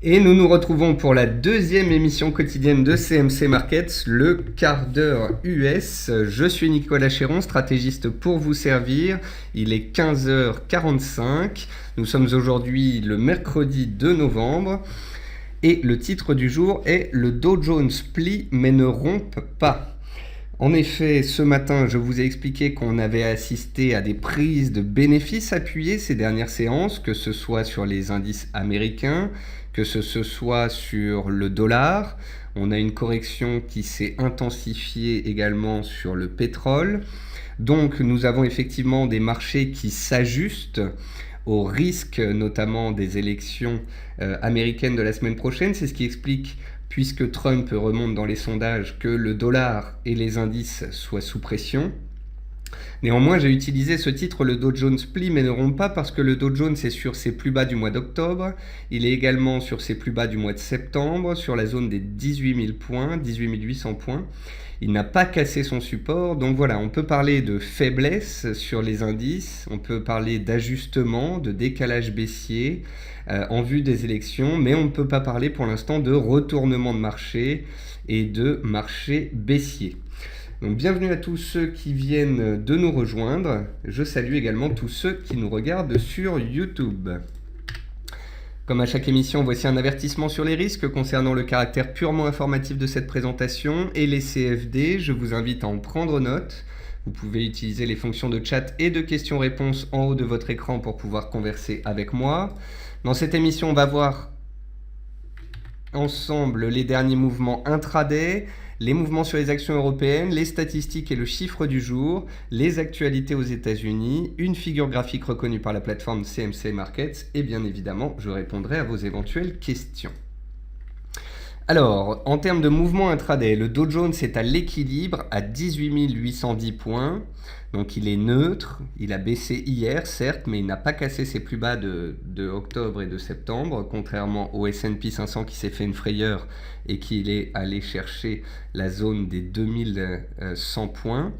Et nous nous retrouvons pour la deuxième émission quotidienne de CMC Markets, le quart d'heure US. Je suis Nicolas Chéron, stratégiste pour vous servir. Il est 15h45. Nous sommes aujourd'hui le mercredi 2 novembre. Et le titre du jour est « Le Dow Jones plie mais ne rompt pas ». En effet, ce matin, je vous ai expliqué qu'on avait assisté à des prises de bénéfices appuyées ces dernières séances, que ce soit sur les indices américains, que ce soit sur le dollar. On a une correction qui s'est intensifiée également sur le pétrole. Donc nous avons effectivement des marchés qui s'ajustent au risque notamment des élections américaines de la semaine prochaine. C'est ce qui explique, puisque Trump remonte dans les sondages, que le dollar et les indices soient sous pression. Néanmoins, j'ai utilisé ce titre, le Dow Jones plie mais ne rompt pas, parce que le Dow Jones est sur ses plus bas du mois d'octobre. Il est également sur ses plus bas du mois de septembre, sur la zone des 18 000 points, 18 800 points. Il n'a pas cassé son support, donc voilà, on peut parler de faiblesse sur les indices, on peut parler d'ajustement, de décalage baissier en vue des élections, mais on ne peut pas parler pour l'instant de retournement de marché et de marché baissier. Donc bienvenue à tous ceux qui viennent de nous rejoindre. Je salue également tous ceux qui nous regardent sur YouTube. Comme à chaque émission, voici un avertissement sur les risques concernant le caractère purement informatif de cette présentation et les CFD. Je vous invite à en prendre note. Vous pouvez utiliser les fonctions de chat et de questions-réponses en haut de votre écran pour pouvoir converser avec moi. Dans cette émission, on va voir ensemble les derniers mouvements intraday, les mouvements sur les actions européennes, les statistiques et le chiffre du jour, les actualités aux États-Unis, une figure graphique reconnue par la plateforme CMC Markets et bien évidemment, je répondrai à vos éventuelles questions. Alors, en termes de mouvement intraday, le Dow Jones est à l'équilibre à 18 810 points. Donc il est neutre, il a baissé hier certes, mais il n'a pas cassé ses plus bas de octobre et de septembre, contrairement au S&P 500 qui s'est fait une frayeur et qui est allé chercher la zone des 2100 points.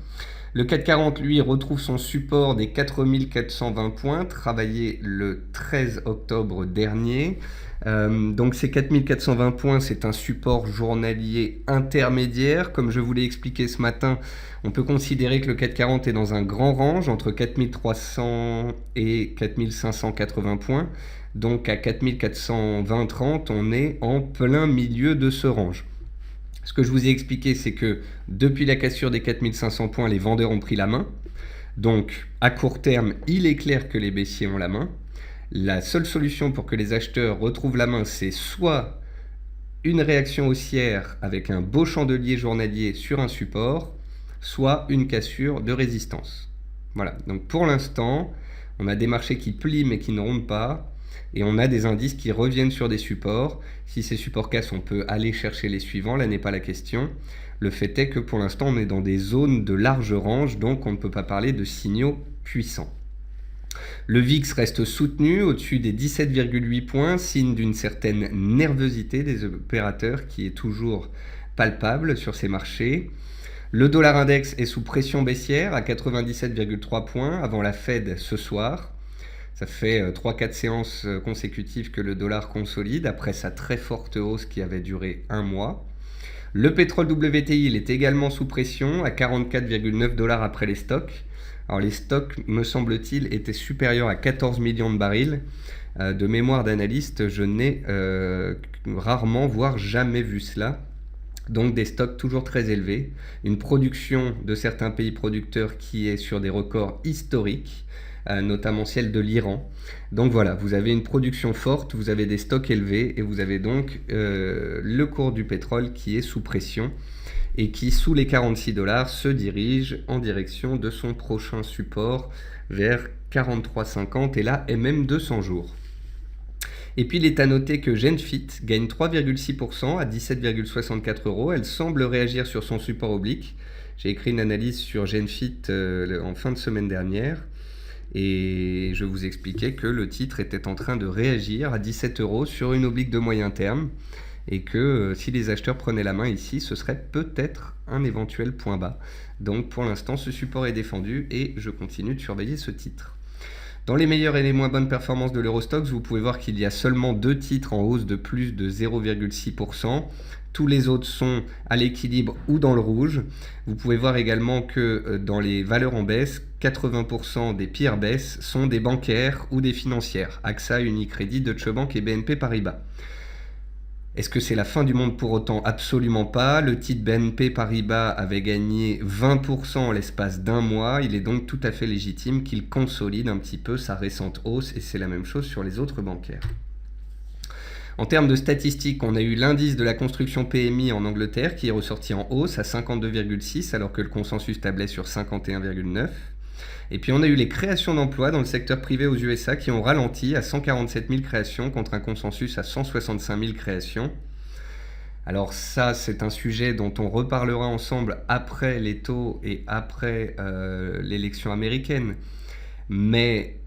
Le CAC 40, lui, retrouve son support des 4420 points, travaillé le 13 octobre dernier. Donc ces 4420 points, c'est un support journalier intermédiaire. Comme je vous l'ai expliqué ce matin, on peut considérer que le CAC 40 est dans un grand range entre 4300 et 4580 points. Donc à 4420-30, on est en plein milieu de ce range. Ce que je vous ai expliqué, c'est que depuis la cassure des 4500 points, les vendeurs ont pris la main. Donc à court terme, il est clair que les baissiers ont la main. La seule solution pour que les acheteurs retrouvent la main, c'est soit une réaction haussière avec un beau chandelier journalier sur un support, soit une cassure de résistance. Voilà, donc pour l'instant, on a des marchés qui plient mais qui ne rompent pas, et on a des indices qui reviennent sur des supports. Si ces supports cassent, on peut aller chercher les suivants, là n'est pas la question. Le fait est que pour l'instant, on est dans des zones de large range, donc on ne peut pas parler de signaux puissants. Le VIX reste soutenu au-dessus des 17,8 points, signe d'une certaine nervosité des opérateurs qui est toujours palpable sur ces marchés. Le dollar index est sous pression baissière à 97,3 points avant la Fed ce soir. Ça fait 3-4 séances consécutives que le dollar consolide après sa très forte hausse qui avait duré un mois. Le pétrole WTI, il est également sous pression à 44,9 $ après les stocks. Alors les stocks, me semble-t-il, étaient supérieurs à 14 millions de barils. De mémoire d'analyste, je n'ai rarement, voire jamais vu cela. Donc des stocks toujours très élevés. Une production de certains pays producteurs qui est sur des records historiques, notamment celle de l'Iran. Donc voilà, vous avez une production forte, vous avez des stocks élevés et vous avez donc le cours du pétrole qui est sous pression et qui, sous les 46 $, se dirige en direction de son prochain support vers 43,50 et là est même 200 jours. Et puis il est à noter que Genfit gagne 3,6% à 17,64 €. Elle semble réagir sur son support oblique. J'ai écrit une analyse sur Genfit en fin de semaine dernière et je vous expliquais que le titre était en train de réagir à 17 € sur une oblique de moyen terme et que si les acheteurs prenaient la main ici, ce serait peut-être un éventuel point bas. Donc pour l'instant, ce support est défendu et je continue de surveiller ce titre. Dans les meilleures et les moins bonnes performances de l'Eurostoxx, vous pouvez voir qu'il y a seulement 2 titres en hausse de plus de 0,6%. Tous les autres sont à l'équilibre ou dans le rouge. Vous pouvez voir également que dans les valeurs en baisse, 80% des pires baisses sont des bancaires ou des financières. AXA, Unicredit, Deutsche Bank et BNP Paribas. Est-ce que c'est la fin du monde pour autant? Absolument pas. Le titre BNP Paribas avait gagné 20% en l'espace d'un mois. Il est donc tout à fait légitime qu'il consolide un petit peu sa récente hausse et c'est la même chose sur les autres bancaires. En termes de statistiques, on a eu l'indice de la construction PMI en Angleterre qui est ressorti en hausse à 52,6 alors que le consensus tablait sur 51,9. Et puis on a eu les créations d'emplois dans le secteur privé aux USA qui ont ralenti à 147 000 créations contre un consensus à 165 000 créations. Alors ça, c'est un sujet dont on reparlera ensemble après les taux et après l'élection américaine. Mais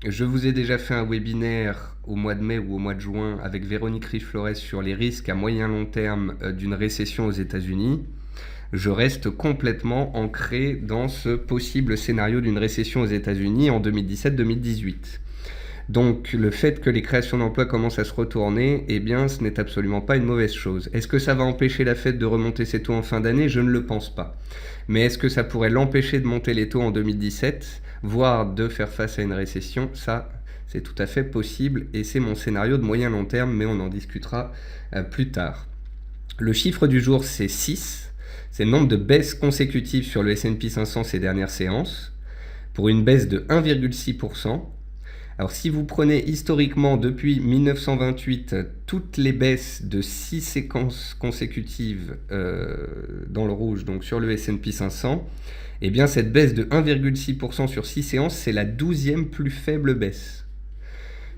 je vous ai déjà fait un webinaire au mois de mai ou au mois de juin avec Véronique Riche-Flores sur les risques à moyen long terme d'une récession aux États-Unis. Je reste complètement ancré dans ce possible scénario d'une récession aux États-Unis en 2017-2018. Donc le fait que les créations d'emplois commencent à se retourner, eh bien ce n'est absolument pas une mauvaise chose. Est-ce que ça va empêcher la Fed de remonter ses taux en fin d'année? Je ne le pense pas. Mais est-ce que ça pourrait l'empêcher de monter les taux en 2017, voire de faire face à une récession? Ça, c'est tout à fait possible et c'est mon scénario de moyen long terme, mais on en discutera plus tard. Le chiffre du jour, c'est 6. C'est le nombre de baisses consécutives sur le S&P 500 ces dernières séances, pour une baisse de 1,6%. Alors si vous prenez historiquement depuis 1928 toutes les baisses de 6 séquences consécutives dans le rouge, donc sur le S&P 500, eh bien cette baisse de 1,6% sur 6 séances, c'est la 12e plus faible baisse.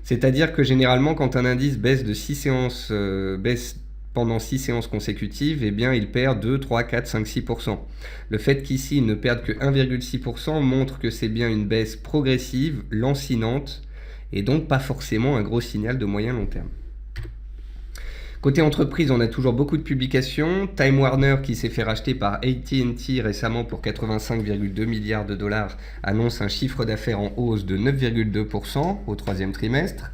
C'est-à-dire que généralement quand un indice baisse de 6 séances, baisse pendant 6 séances consécutives, eh bien, il perd 2, 3, 4, 5, 6%. Le fait qu'ici, il ne perde que 1,6% montre que c'est bien une baisse progressive, lancinante, et donc pas forcément un gros signal de moyen long terme. Côté entreprise, on a toujours beaucoup de publications. Time Warner, qui s'est fait racheter par AT&T récemment pour 85,2 milliards de dollars, annonce un chiffre d'affaires en hausse de 9,2% au troisième trimestre.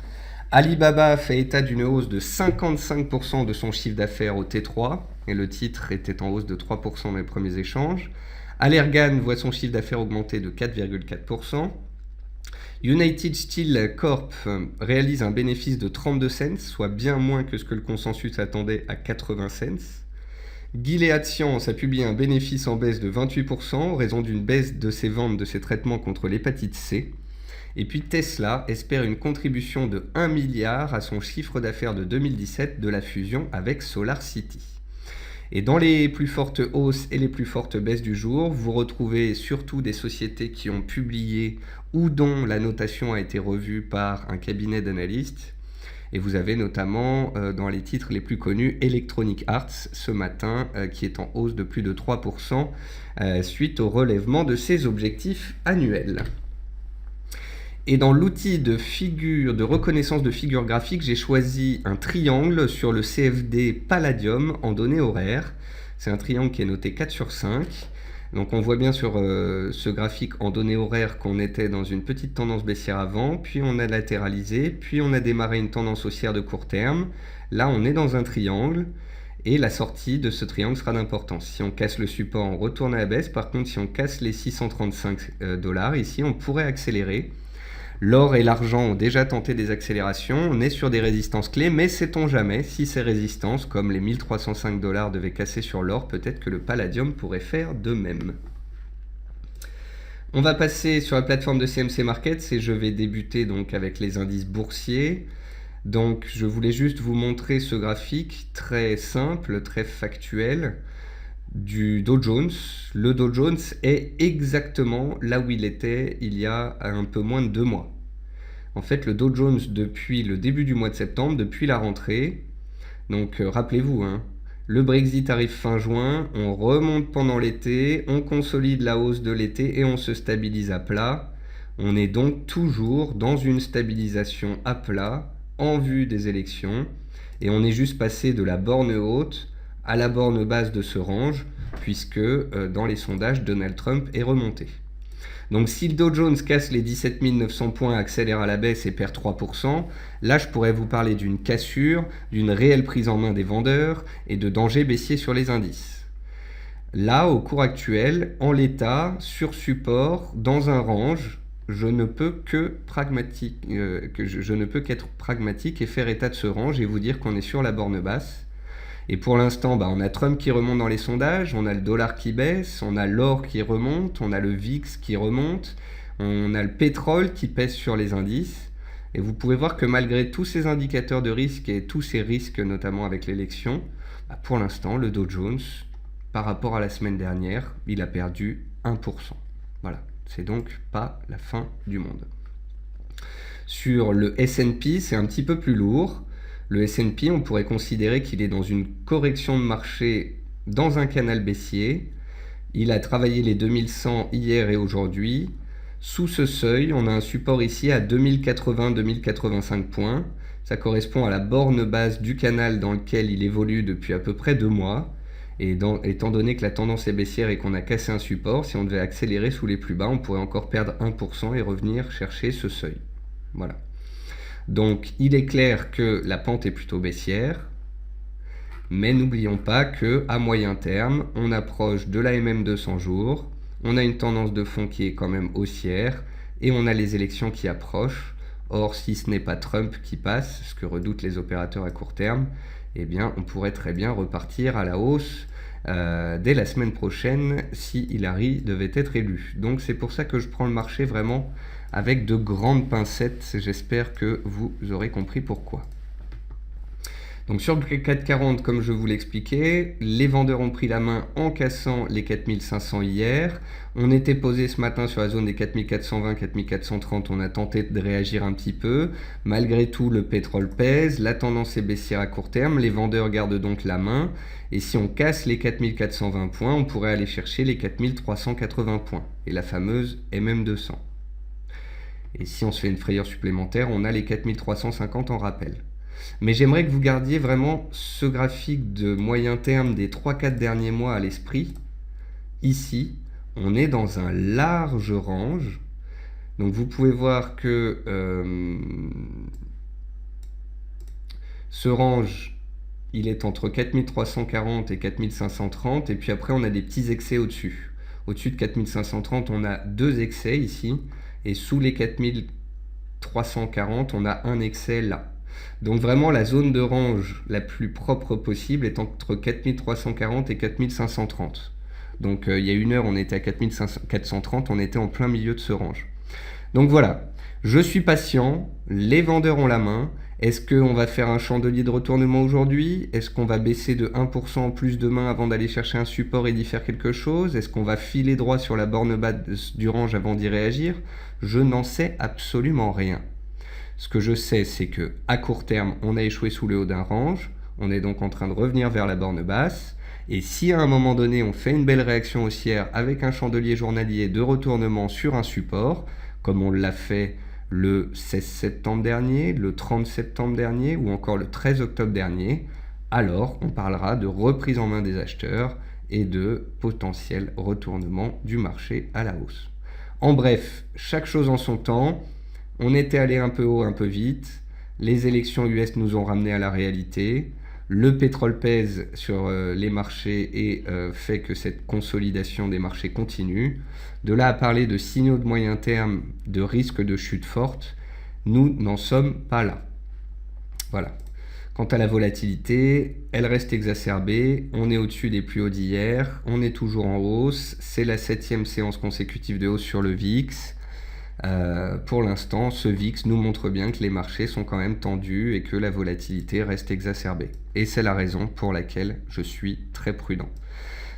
Alibaba fait état d'une hausse de 55% de son chiffre d'affaires au T3, et le titre était en hausse de 3% dans les premiers échanges. Allergan voit son chiffre d'affaires augmenter de 4,4%. United Steel Corp réalise un bénéfice de 32 cents, soit bien moins que ce que le consensus attendait à 80 cents. Gilead Sciences a publié un bénéfice en baisse de 28% en raison d'une baisse de ses ventes de ses traitements contre l'hépatite C. Et puis Tesla espère une contribution de 1 milliard à son chiffre d'affaires de 2017 de la fusion avec SolarCity. Et dans les plus fortes hausses et les plus fortes baisses du jour, vous retrouvez surtout des sociétés qui ont publié ou dont la notation a été revue par un cabinet d'analystes. Et vous avez notamment dans les titres les plus connus Electronic Arts ce matin qui est en hausse de plus de 3% suite au relèvement de ses objectifs annuels. Et dans l'outil de reconnaissance de figures graphiques, j'ai choisi un triangle sur le CFD Palladium en données horaires. C'est un triangle qui est noté 4 sur 5. Donc on voit bien sur ce graphique en données horaires qu'on était dans une petite tendance baissière avant, puis on a latéralisé, puis on a démarré une tendance haussière de court terme. Là on est dans un triangle et la sortie de ce triangle sera d'importance. Si on casse le support, on retourne à la baisse. Par contre, si on casse les 635 $, ici on pourrait accélérer. L'or et l'argent ont déjà tenté des accélérations, on est sur des résistances clés, mais sait-on jamais, si ces résistances, comme les 1305 $, devaient casser sur l'or, peut-être que le palladium pourrait faire de même. On va passer sur la plateforme de CMC Markets et je vais débuter donc avec les indices boursiers. Donc je voulais juste vous montrer ce graphique très simple, très factuel du Dow Jones. Le Dow Jones est exactement là où il était il y a un peu moins de 2 mois. En fait, le Dow Jones, depuis le début du mois de septembre, depuis la rentrée, donc rappelez-vous, le Brexit arrive fin juin, on remonte pendant l'été, on consolide la hausse de l'été et on se stabilise à plat. On est donc toujours dans une stabilisation à plat en vue des élections et on est juste passé de la borne haute à la borne basse de ce range, puisque dans les sondages, Donald Trump est remonté. Donc si le Dow Jones casse les 17 900 points, accélère à la baisse et perd 3%, là je pourrais vous parler d'une cassure, d'une réelle prise en main des vendeurs et de danger baissier sur les indices. Là, au cours actuel, en l'état, sur support, dans un range, je ne peux qu'être pragmatique et faire état de ce range et vous dire qu'on est sur la borne basse. Et pour l'instant, on a Trump qui remonte dans les sondages, on a le dollar qui baisse, on a l'or qui remonte, on a le VIX qui remonte, on a le pétrole qui pèse sur les indices. Et vous pouvez voir que malgré tous ces indicateurs de risque et tous ces risques, notamment avec l'élection, pour l'instant, le Dow Jones, par rapport à la semaine dernière, il a perdu 1%. Voilà, c'est donc pas la fin du monde. Sur le S&P, c'est un petit peu plus lourd. Le S&P, on pourrait considérer qu'il est dans une correction de marché dans un canal baissier. Il a travaillé les 2100 hier et aujourd'hui. Sous ce seuil, on a un support ici à 2080-2085 points. Ça correspond à la borne basse du canal dans lequel il évolue depuis à peu près 2 mois. Et étant donné que la tendance est baissière et qu'on a cassé un support, si on devait accélérer sous les plus bas, on pourrait encore perdre 1% et revenir chercher ce seuil. Voilà. Donc il est clair que la pente est plutôt baissière, mais n'oublions pas qu'à moyen terme, on approche de la MM200 jours, on a une tendance de fond qui est quand même haussière, et on a les élections qui approchent. Or, si ce n'est pas Trump qui passe, ce que redoutent les opérateurs à court terme, eh bien on pourrait très bien repartir à la hausse dès la semaine prochaine si Hillary devait être élu. Donc c'est pour ça que je prends le marché vraiment avec de grandes pincettes. J'espère que vous aurez compris pourquoi. Donc sur le CAC 40, comme je vous l'expliquais, les vendeurs ont pris la main en cassant les 4500 hier. On était posé ce matin sur la zone des 4420, 4430, on a tenté de réagir un petit peu. Malgré tout, le pétrole pèse, la tendance est baissière à court terme, les vendeurs gardent donc la main. Et si on casse les 4420 points, on pourrait aller chercher les 4380 points, et la fameuse MM200. Et si on se fait une frayeur supplémentaire, on a les 4350 en rappel. Mais j'aimerais que vous gardiez vraiment ce graphique de moyen terme des 3-4 derniers mois à l'esprit. Ici, on est dans un large range. Donc vous pouvez voir que ce range, il est entre 4340 et 4530. Et puis après, on a des petits excès au-dessus. Au-dessus de 4530, on a 2 excès ici. Et sous les 4340, on a un excès là. Donc vraiment la zone de range la plus propre possible est entre 4340 et 4530. Donc il y a une heure on était à 4430, on était en plein milieu de ce range. Donc voilà, je suis patient, les vendeurs ont la main. Est-ce qu'on va faire un chandelier de retournement aujourd'hui? Est-ce qu'on va baisser de 1% en plus demain avant d'aller chercher un support et d'y faire quelque chose? Est-ce qu'on va filer droit sur la borne basse du range avant d'y réagir? Je n'en sais absolument rien. Ce que je sais, c'est que à court terme, on a échoué sous le haut d'un range. On est donc en train de revenir vers la borne basse. Et si à un moment donné, on fait une belle réaction haussière avec un chandelier journalier de retournement sur un support, comme on l'a fait le 16 septembre dernier, le 30 septembre dernier ou encore le 13 octobre dernier, alors on parlera de reprise en main des acheteurs et de potentiel retournement du marché à la hausse. En bref, chaque chose en son temps. On était allé un peu haut, un peu vite. Les élections US nous ont ramené à la réalité. Le pétrole pèse sur les marchés et fait que cette consolidation des marchés continue. De là à parler de signaux de moyen terme, de risque de chute forte, nous n'en sommes pas là. Voilà. Quant à la volatilité, elle reste exacerbée. On est au-dessus des plus hauts d'hier. On est toujours en hausse. C'est la 7e séance consécutive de hausse sur le VIX. Pour l'instant, ce VIX nous montre bien que les marchés sont quand même tendus et que la volatilité reste exacerbée. Et c'est la raison pour laquelle je suis très prudent.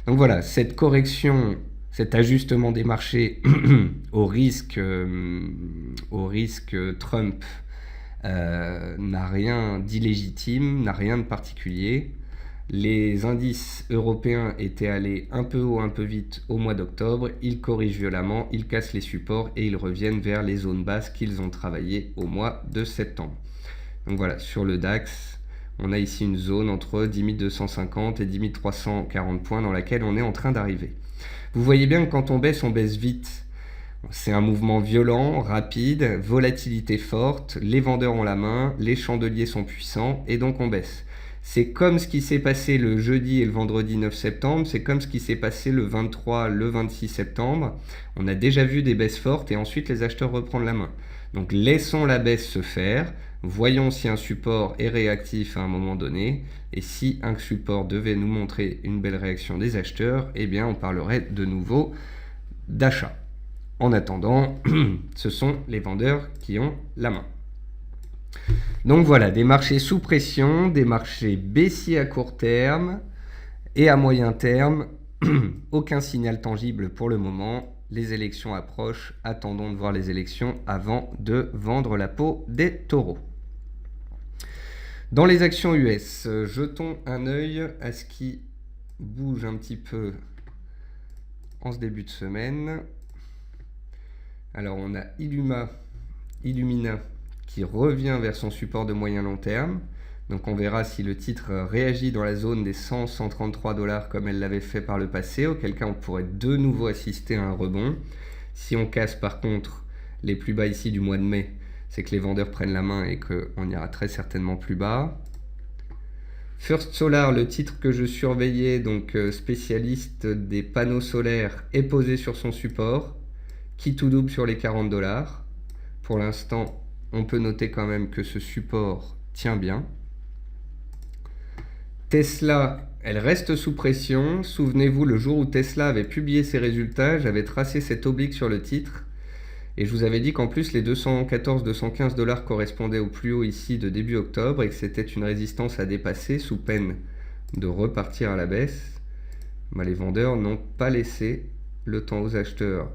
Donc voilà, cette correction, cet ajustement des marchés au risque Trump n'a rien d'illégitime, n'a rien de particulier. Les indices européens étaient allés un peu haut, un peu vite au mois d'octobre. Ils corrigent violemment, ils cassent les supports et ils reviennent vers les zones basses qu'ils ont travaillées au mois de septembre. Donc voilà, sur le DAX, on a ici une zone entre 10 250 et 10 340 points dans laquelle on est en train d'arriver. Vous voyez bien que quand on baisse vite. C'est un mouvement violent, rapide, volatilité forte, les vendeurs ont la main, les chandeliers sont puissants et donc on baisse. C'est comme ce qui s'est passé le jeudi et le vendredi 9 septembre, c'est comme ce qui s'est passé le 23, le 26 septembre. On a déjà vu des baisses fortes et ensuite les acheteurs reprennent la main. Donc laissons la baisse se faire, voyons si un support est réactif à un moment donné, et si un support devait nous montrer une belle réaction des acheteurs, eh bien on parlerait de nouveau d'achat. En attendant, ce sont les vendeurs qui ont la main. Donc voilà, des marchés sous pression, des marchés baissiers à court terme et à moyen terme. Aucun signal tangible pour le moment. Les élections approchent. Attendons de voir les élections avant de vendre la peau des taureaux. Dans les actions US, jetons un œil à ce qui bouge un petit peu en ce début de semaine. Alors on a Illumina qui revient vers son support de moyen long terme. Donc on verra si le titre réagit dans la zone des 100-133 $ comme elle l'avait fait par le passé, auquel cas on pourrait de nouveau assister à un rebond. Si on casse par contre les plus bas ici du mois de mai, c'est que les vendeurs prennent la main et qu'on ira très certainement plus bas. First Solar, le titre que je surveillais, donc spécialiste des panneaux solaires, est posé sur son support, qui tout double sur les 40 $. Pour l'instant, on peut noter quand même que ce support tient bien. Tesla, elle reste sous pression. Souvenez-vous, le jour où Tesla avait publié ses résultats, j'avais tracé cette oblique sur le titre. Et je vous avais dit qu'en plus, les 214-215 $ correspondaient au plus haut ici de début octobre et que c'était une résistance à dépasser sous peine de repartir à la baisse. Les vendeurs n'ont pas laissé le temps aux acheteurs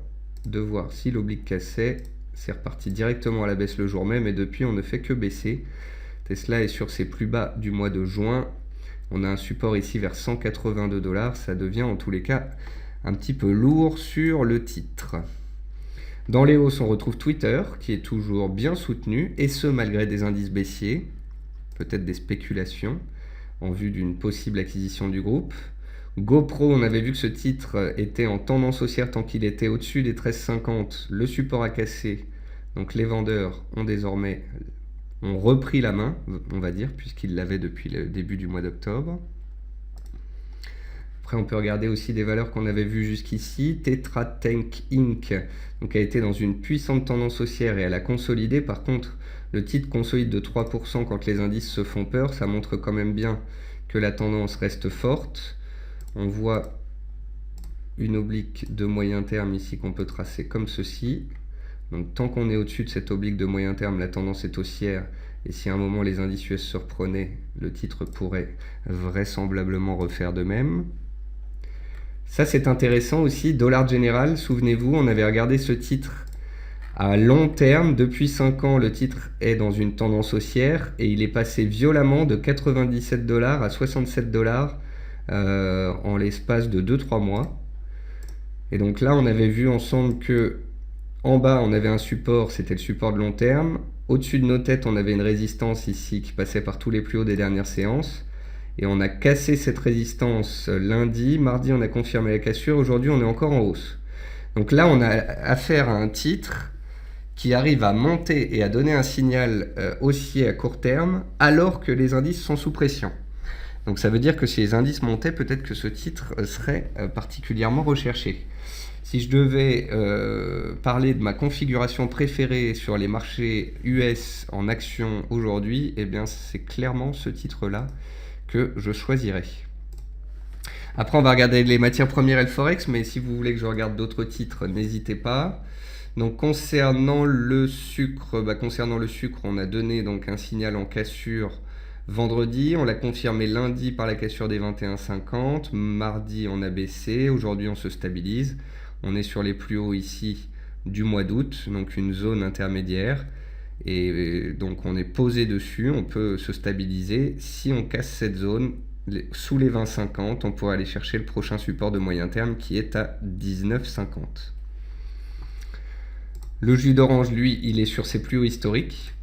de voir si l'oblique cassait. C'est reparti directement à la baisse le jour même et depuis on ne fait que baisser. Tesla est sur ses plus bas du mois de juin. On a un support ici vers 182 $. Ça devient en tous les cas un petit peu lourd sur le titre. Dans les hausses, on retrouve Twitter qui est toujours bien soutenu et ce malgré des indices baissiers, peut-être des spéculations en vue d'une possible acquisition du groupe. GoPro, on avait vu que ce titre était en tendance haussière tant qu'il était au-dessus des 13,50. Le support a cassé, donc les vendeurs ont repris la main, on va dire, puisqu'ils l'avaient depuis le début du mois d'octobre. Après, on peut regarder aussi des valeurs qu'on avait vues jusqu'ici. Tetra Tech Inc. Donc, a été dans une puissante tendance haussière et elle a consolidé. Par contre, le titre consolide de 3% quand les indices se font peur. Ça montre quand même bien que la tendance reste forte. On voit une oblique de moyen terme ici qu'on peut tracer comme ceci. Donc tant qu'on est au-dessus de cette oblique de moyen terme, la tendance est haussière. Et si à un moment les indices US se reprenaient, le titre pourrait vraisemblablement refaire de même. Ça c'est intéressant aussi, Dollar General, souvenez-vous, on avait regardé ce titre à long terme. Depuis 5 ans, le titre est dans une tendance haussière et il est passé violemment de 97 $ à 67 $ en l'espace de 2-3 mois. Et donc là, on avait vu ensemble que en bas, on avait un support, c'était le support de long terme. Au-dessus de nos têtes, on avait une résistance ici qui passait par tous les plus hauts des dernières séances. Et on a cassé cette résistance lundi. Mardi, on a confirmé la cassure. Aujourd'hui, on est encore en hausse. Donc là, on a affaire à un titre qui arrive à monter et à donner un signal haussier à court terme alors que les indices sont sous pression. Donc ça veut dire que si les indices montaient, peut-être que ce titre serait particulièrement recherché. Si je devais parler de ma configuration préférée sur les marchés US en action aujourd'hui, eh bien c'est clairement ce titre-là que je choisirais. Après, on va regarder les matières premières et le Forex, mais si vous voulez que je regarde d'autres titres, n'hésitez pas. Donc concernant le sucre, on a donné donc un signal en cassure vendredi, on l'a confirmé lundi par la cassure des 21,50. Mardi, on a baissé. Aujourd'hui, on se stabilise. On est sur les plus hauts ici du mois d'août, donc une zone intermédiaire. Et donc, on est posé dessus. On peut se stabiliser. Si on casse cette zone, sous les 20,50, on pourrait aller chercher le prochain support de moyen terme qui est à 19,50. Le jus d'orange, lui, il est sur ses plus hauts historiques.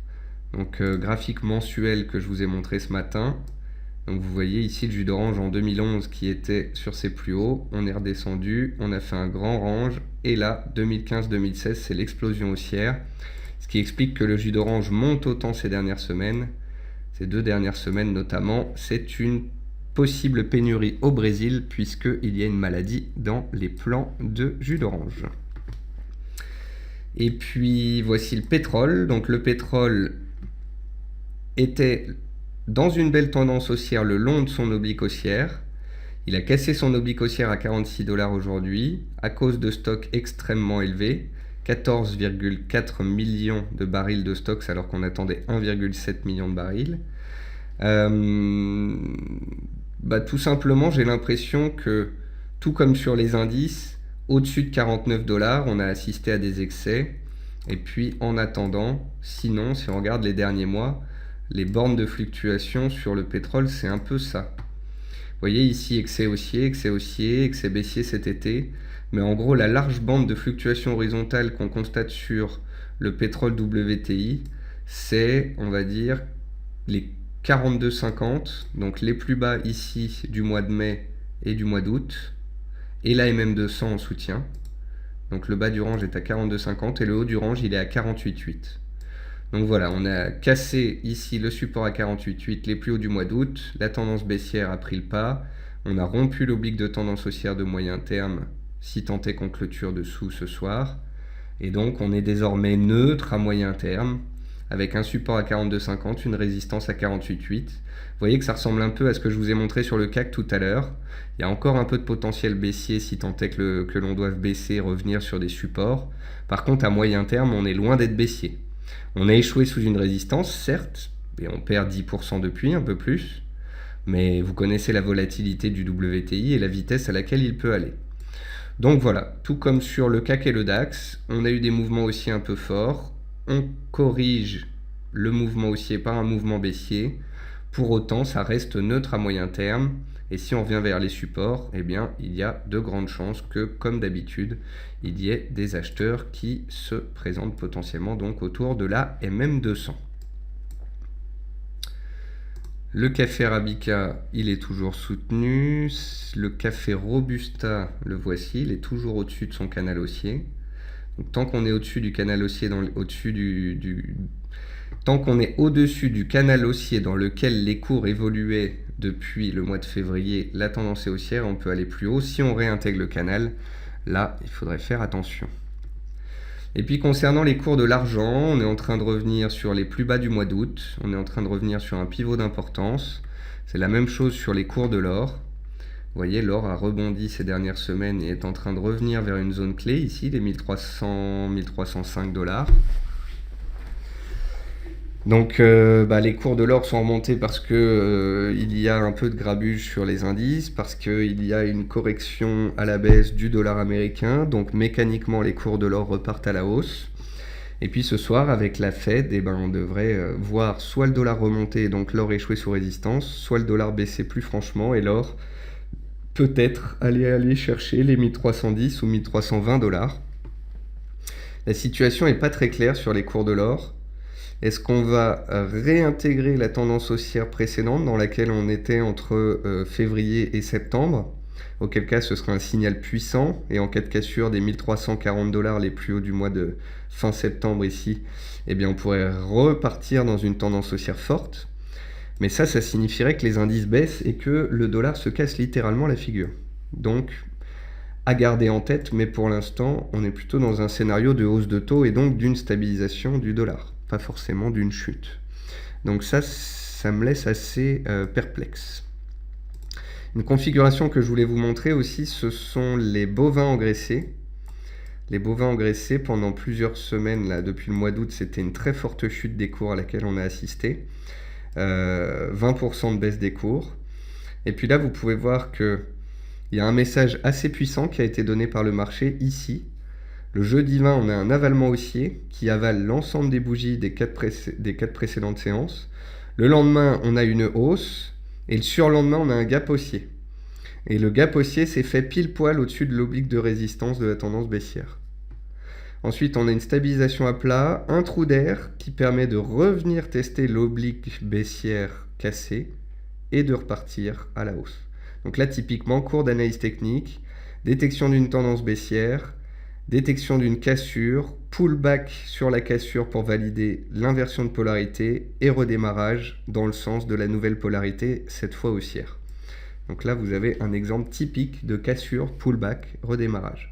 Donc graphique mensuel que je vous ai montré ce matin. Donc vous voyez ici le jus d'orange en 2011 qui était sur ses plus hauts, on est redescendu, on a fait un grand range, et là 2015-2016 c'est l'explosion haussière, ce qui explique que le jus d'orange monte autant ces dernières semaines, ces 2 dernières semaines notamment. C'est une possible pénurie au Brésil puisqu'il y a une maladie dans les plants de jus d'orange. Et puis voici le pétrole. Donc le pétrole était dans une belle tendance haussière le long de son oblique haussière. Il a cassé son oblique haussière à 46 $ aujourd'hui à cause de stocks extrêmement élevés. 14,4 millions de barils de stocks alors qu'on attendait 1,7 million de barils. Tout simplement, j'ai l'impression que, tout comme sur les indices, au-dessus de 49 $, on a assisté à des excès. Et puis, en attendant, sinon, si on regarde les derniers mois, les bornes de fluctuation sur le pétrole, c'est un peu ça. Vous voyez ici, excès haussier, excès baissier cet été. Mais en gros, la large bande de fluctuation horizontale qu'on constate sur le pétrole WTI, c'est, on va dire, les 42,50, donc les plus bas ici du mois de mai et du mois d'août, et la MM200 en soutien. Donc le bas du range est à 42,50 et le haut du range il est à 48,8. Donc voilà, on a cassé ici le support à 48,8, les plus hauts du mois d'août, la tendance baissière a pris le pas, on a rompu l'oblique de tendance haussière de moyen terme, si tant est qu'on clôture dessous ce soir, et donc on est désormais neutre à moyen terme, avec un support à 42,50, une résistance à 48,8. Vous voyez que ça ressemble un peu à ce que je vous ai montré sur le CAC tout à l'heure. Il y a encore un peu de potentiel baissier si tant est que l'on doive baisser et revenir sur des supports. Par contre, à moyen terme, on est loin d'être baissier. On a échoué sous une résistance, certes, et on perd 10% depuis, un peu plus, mais vous connaissez la volatilité du WTI et la vitesse à laquelle il peut aller. Donc voilà, tout comme sur le CAC et le DAX, on a eu des mouvements aussi un peu forts. On corrige le mouvement haussier par un mouvement baissier. Pour autant, ça reste neutre à moyen terme. Et si on revient vers les supports, eh bien, il y a de grandes chances que, comme d'habitude, il y ait des acheteurs qui se présentent potentiellement donc autour de la MM200. Le café Arabica, il est toujours soutenu. Le café Robusta, le voici, il est toujours au-dessus de son canal haussier. Donc, tant qu'on est au-dessus du canal haussier, tant qu'on est au-dessus du canal haussier dans lequel les cours évoluaient depuis le mois de février, la tendance est haussière, on peut aller plus haut. Si on réintègre le canal, là, il faudrait faire attention. Et puis concernant les cours de l'argent, on est en train de revenir sur les plus bas du mois d'août, on est en train de revenir sur un pivot d'importance. C'est la même chose sur les cours de l'or. Vous voyez, l'or a rebondi ces dernières semaines et est en train de revenir vers une zone clé ici, les 1300-1305 $. Donc les cours de l'or sont remontés parce que il y a un peu de grabuge sur les indices, parce qu'il y a une correction à la baisse du dollar américain, donc mécaniquement les cours de l'or repartent à la hausse. Et puis ce soir, avec la Fed, on devrait voir soit le dollar remonter, donc l'or échouer sous résistance, soit le dollar baisser plus franchement, et l'or peut-être aller chercher les 1310 ou 1320 $. La situation n'est pas très claire sur les cours de l'or. Est-ce qu'on va réintégrer la tendance haussière précédente dans laquelle on était entre février et septembre? Auquel cas ce sera un signal puissant, et en cas de cassure des 1340 $ les plus hauts du mois de fin septembre ici, eh bien on pourrait repartir dans une tendance haussière forte. Mais ça signifierait que les indices baissent et que le dollar se casse littéralement la figure. Donc à garder en tête, mais pour l'instant on est plutôt dans un scénario de hausse de taux et donc d'une stabilisation du dollar, pas forcément d'une chute. Donc ça me laisse assez perplexe. Une configuration que je voulais vous montrer aussi, ce sont les bovins engraissés. Les bovins engraissés, pendant plusieurs semaines, là, depuis le mois d'août, c'était une très forte chute des cours à laquelle on a assisté. 20% de baisse des cours. Et puis là, vous pouvez voir qu'il y a un message assez puissant qui a été donné par le marché ici. Le jeudi 20, on a un avalement haussier qui avale l'ensemble des bougies des 4 précédentes séances. Le lendemain, on a une hausse. Et le surlendemain, on a un gap haussier. Et le gap haussier s'est fait pile poil au-dessus de l'oblique de résistance de la tendance baissière. Ensuite, on a une stabilisation à plat, un trou d'air qui permet de revenir tester l'oblique baissière cassée. et de repartir à la hausse. Donc là, typiquement, cours d'analyse technique, détection d'une tendance baissière, détection d'une cassure, pullback sur la cassure pour valider l'inversion de polarité et redémarrage dans le sens de la nouvelle polarité, cette fois haussière. Donc là, vous avez un exemple typique de cassure, pullback, redémarrage.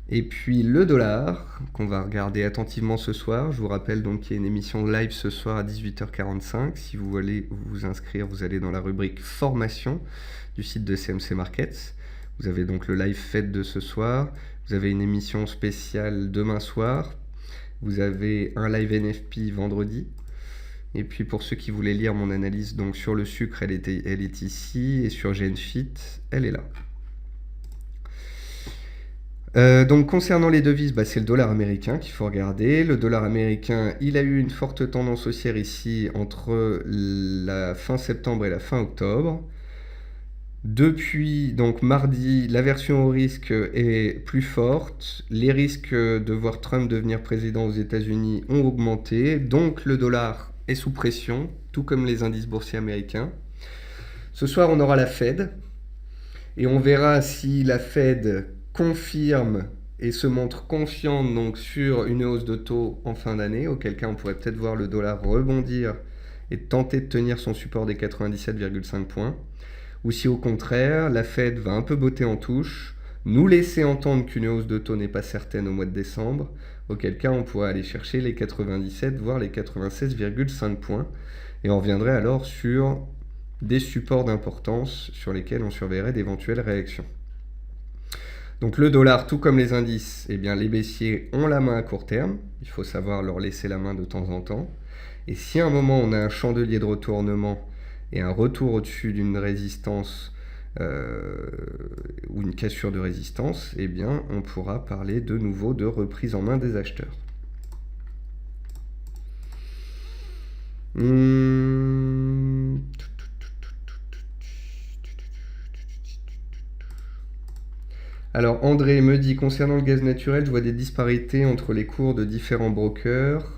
Et puis le dollar, qu'on va regarder attentivement ce soir. Je vous rappelle donc qu'il y a une émission live ce soir à 18h45. Si vous voulez vous inscrire, vous allez dans la rubrique formation du site de CMC Markets. Vous avez donc le live fête de ce soir. Vous avez une émission spéciale demain soir. Vous avez un live NFP vendredi. Et puis pour ceux qui voulaient lire mon analyse donc sur le sucre, elle est ici. Et sur GenFit, elle est là. Donc concernant les devises, c'est le dollar américain qu'il faut regarder. Le dollar américain, il a eu une forte tendance haussière ici entre la fin septembre et la fin octobre. Depuis donc mardi, l'aversion au risque est plus forte. Les risques de voir Trump devenir président aux États-Unis ont augmenté. Donc le dollar est sous pression, tout comme les indices boursiers américains. Ce soir, on aura la Fed. Et on verra si la Fed confirme et se montre confiante donc sur une hausse de taux en fin d'année, auquel cas on pourrait peut-être voir le dollar rebondir et tenter de tenir son support des 97,5 points. Ou si au contraire, la Fed va un peu botter en touche, nous laisser entendre qu'une hausse de taux n'est pas certaine au mois de décembre, auquel cas on pourrait aller chercher les 97, voire les 96,5 points. Et on reviendrait alors sur des supports d'importance sur lesquels on surveillerait d'éventuelles réactions. Donc le dollar, tout comme les indices, les baissiers ont la main à court terme. Il faut savoir leur laisser la main de temps en temps. Et si à un moment on a un chandelier de retournement et un retour au-dessus d'une résistance ou une cassure de résistance, on pourra parler de nouveau de reprise en main des acheteurs. Alors André me dit, concernant le gaz naturel, je vois des disparités entre les cours de différents brokers.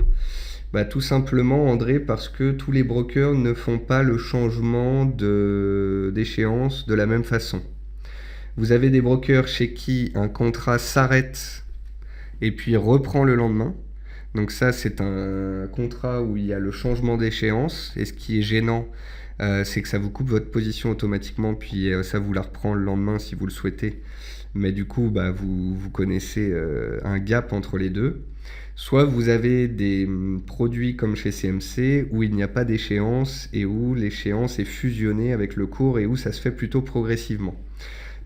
Tout simplement André, parce que tous les brokers ne font pas le changement d'échéance de la même façon. Vous avez des brokers chez qui un contrat s'arrête et puis reprend le lendemain. Donc ça, c'est un contrat où il y a le changement d'échéance. Et ce qui est gênant, c'est que ça vous coupe votre position automatiquement, puis ça vous la reprend le lendemain si vous le souhaitez. Mais du coup, vous connaissez un gap entre les deux. Soit vous avez des produits comme chez CMC où il n'y a pas d'échéance et où l'échéance est fusionnée avec le cours et où ça se fait plutôt progressivement.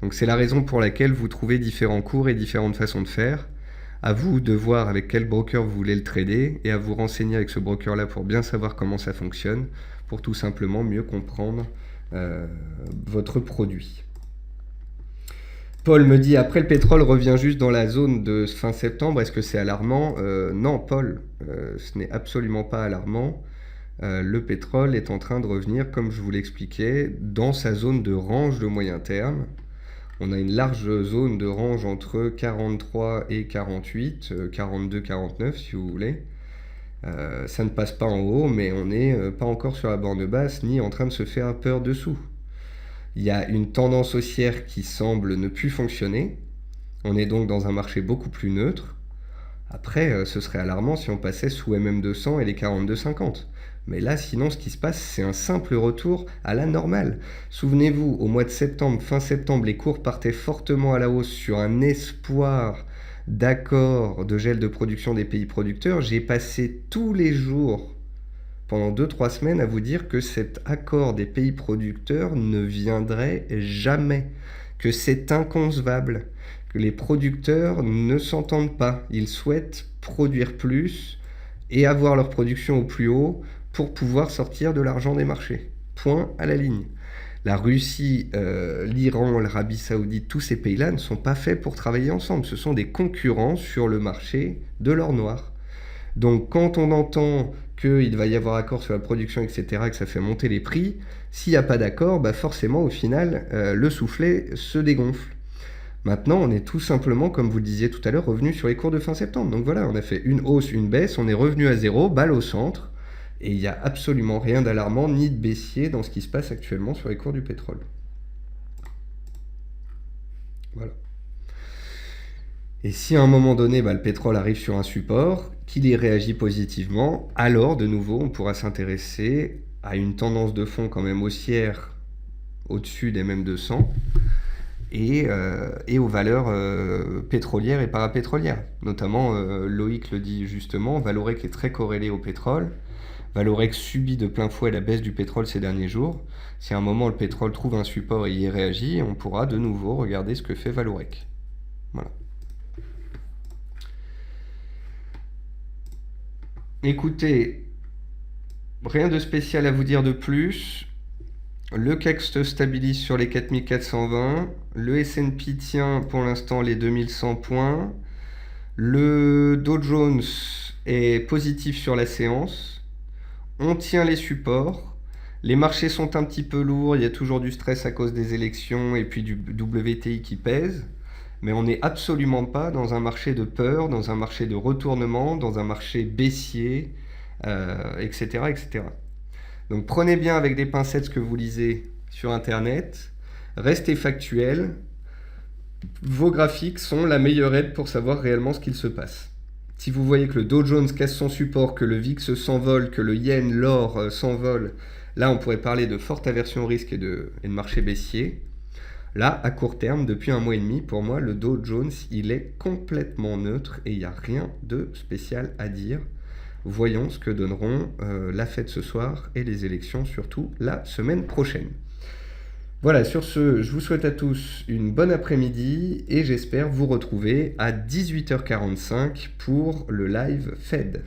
Donc c'est la raison pour laquelle vous trouvez différents cours et différentes façons de faire. À vous de voir avec quel broker vous voulez le trader et à vous renseigner avec ce broker-là pour bien savoir comment ça fonctionne, pour tout simplement mieux comprendre votre produit. Paul me dit, après le pétrole revient juste dans la zone de fin septembre, est-ce que c'est alarmant ? Non Paul, ce n'est absolument pas alarmant. Le pétrole est en train de revenir, comme je vous l'expliquais, dans sa zone de range de moyen terme. On a une large zone de range entre 43 et 48, 42, 49 si vous voulez. Ça ne passe pas en haut, mais on n'est pas encore sur la borne basse, ni en train de se faire peur dessous. Il y a une tendance haussière qui semble ne plus fonctionner. On est donc dans un marché beaucoup plus neutre. Après, ce serait alarmant si on passait sous MM200 et les 42,50. Mais là, sinon, ce qui se passe, c'est un simple retour à la normale. Souvenez-vous, au mois de septembre, fin septembre, les cours partaient fortement à la hausse sur un espoir d'accord de gel de production des pays producteurs. J'ai passé tous les jours pendant 2-3 semaines à vous dire que cet accord des pays producteurs ne viendrait jamais, que c'est inconcevable, que les producteurs ne s'entendent pas. Ils souhaitent produire plus et avoir leur production au plus haut pour pouvoir sortir de l'argent des marchés. Point à la ligne. La Russie, l'Iran, l'Arabie Saoudite, tous ces pays-là ne sont pas faits pour travailler ensemble. Ce sont des concurrents sur le marché de l'or noir. Donc quand on entend qu'il va y avoir accord sur la production, etc., que ça fait monter les prix, s'il n'y a pas d'accord, forcément au final, le soufflet se dégonfle. Maintenant, on est tout simplement, comme vous le disiez tout à l'heure, revenu sur les cours de fin septembre. Donc voilà, on a fait une hausse, une baisse, on est revenu à zéro, balle au centre, Et il n'y a absolument rien d'alarmant ni de baissier dans ce qui se passe actuellement sur les cours du pétrole. Voilà. Et si à un moment donné, le pétrole arrive sur un support, qu'il y réagit positivement, alors de nouveau, on pourra s'intéresser à une tendance de fond quand même haussière au-dessus des mêmes 200 et aux valeurs pétrolières et parapétrolières. Notamment, Loïc le dit justement, Vallourec est très corrélé au pétrole. Vallourec subit de plein fouet la baisse du pétrole ces derniers jours. Si à un moment le pétrole trouve un support et y réagit, on pourra de nouveau regarder ce que fait Vallourec. Voilà. Écoutez, rien de spécial à vous dire de plus. Le CAC se stabilise sur les 4420. Le S&P tient pour l'instant les 2100 points. Le Dow Jones est positif sur la séance. On tient les supports. Les marchés sont un petit peu lourds. Il y a toujours du stress à cause des élections et puis du WTI qui pèse. Mais on n'est absolument pas dans un marché de peur, dans un marché de retournement, dans un marché baissier, etc., etc. Donc prenez bien avec des pincettes ce que vous lisez sur Internet, restez factuel, vos graphiques sont la meilleure aide pour savoir réellement ce qu'il se passe. Si vous voyez que le Dow Jones casse son support, que le VIX s'envole, que le yen, l'or s'envole, là on pourrait parler de forte aversion au risque et de marché baissier. Là, à court terme, depuis un mois et demi, pour moi, le Dow Jones, il est complètement neutre et il n'y a rien de spécial à dire. Voyons ce que donneront la fête ce soir et les élections, surtout la semaine prochaine. Voilà, sur ce, je vous souhaite à tous une bonne après-midi et j'espère vous retrouver à 18h45 pour le live Fed.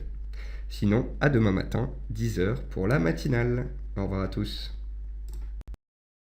Sinon, à demain matin, 10h pour la matinale. Au revoir à tous.